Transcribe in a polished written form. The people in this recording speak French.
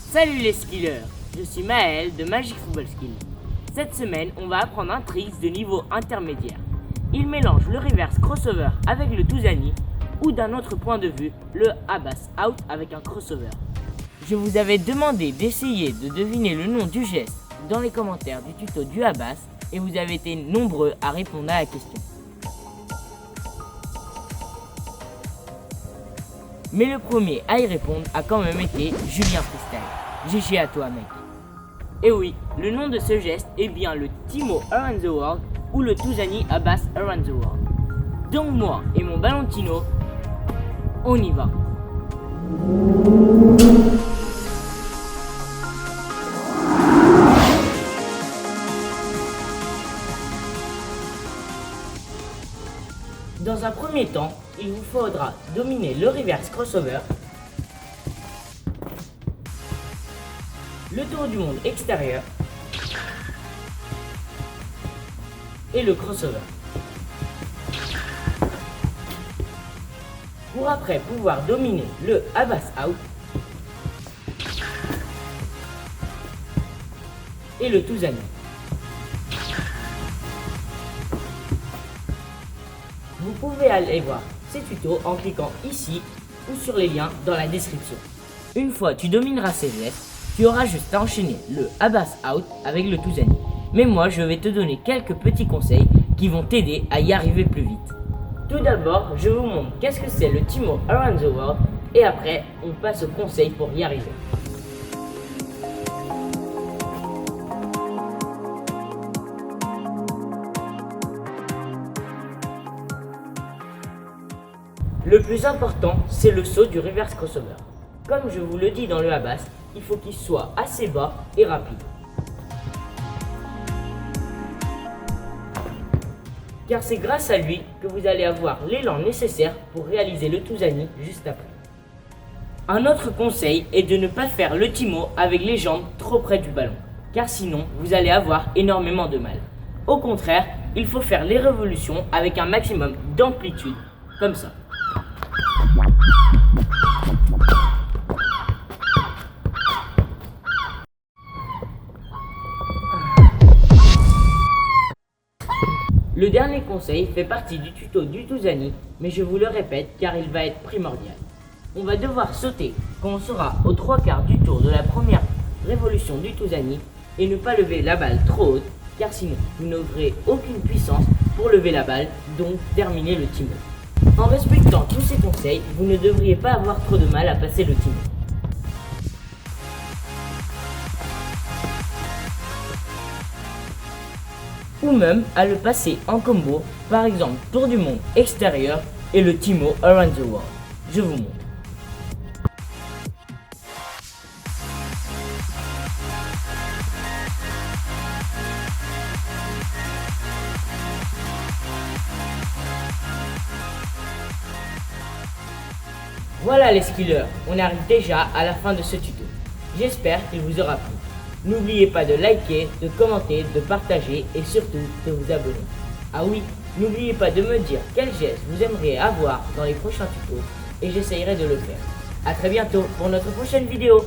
Salut les skillers, je suis Maël de Magic Football Skill. Cette semaine, on va apprendre un trick de niveau intermédiaire. Il mélange le reverse crossover avec le Touzani ou d'un autre point de vue, le Abbas out avec un crossover. Je vous avais demandé d'essayer de deviner le nom du geste dans les commentaires du tuto du Abbas et vous avez été nombreux à répondre à la question. Mais le premier à y répondre a quand même été Julien Freestyle. GG à toi mec. Et oui, le nom de ce geste est bien le Timo Around the World ou le Touzani Abbas Around the World. Donc moi et mon ballon Tino, on y va. Dans un premier temps, il vous faudra dominer le reverse crossover, le tour du monde extérieur et le crossover. Pour après pouvoir dominer le Abbas out et le Touzani. Vous pouvez aller voir ces tutos en cliquant ici ou sur les liens dans la description. Une fois tu domineras ces gestes, tu auras juste à enchaîner le Abbas out avec le Touzani. Mais moi je vais te donner quelques petits conseils qui vont t'aider à y arriver plus vite. Tout d'abord, je vous montre qu'est-ce que c'est le Timo Around the World et après on passe aux conseils pour y arriver. Le plus important, c'est le saut du reverse crossover. Comme je vous le dis dans le Abbas, il faut qu'il soit assez bas et rapide. Car c'est grâce à lui que vous allez avoir l'élan nécessaire pour réaliser le Touzani juste après. Un autre conseil est de ne pas faire le Timo avec les jambes trop près du ballon, car sinon vous allez avoir énormément de mal. Au contraire, il faut faire les révolutions avec un maximum d'amplitude, comme ça. Le dernier conseil fait partie du tuto du Touzani, mais je vous le répète car il va être primordial. On va devoir sauter quand on sera aux 3/4 du tour de la première révolution du Touzani et ne pas lever la balle trop haute, car sinon vous n'aurez aucune puissance pour lever la balle, donc terminer le Timo. En respectant tous ces conseils, vous ne devriez pas avoir trop de mal à passer le Timo. Ou même à le passer en combo, par exemple tour du monde extérieur et le Timo Around the World. Je vous montre. Voilà les skillers, on arrive déjà à la fin de ce tuto. J'espère qu'il vous aura plu. N'oubliez pas de liker, de commenter, de partager et surtout de vous abonner. Ah oui, n'oubliez pas de me dire quel geste vous aimeriez avoir dans les prochains tutos et j'essayerai de le faire. A très bientôt pour notre prochaine vidéo.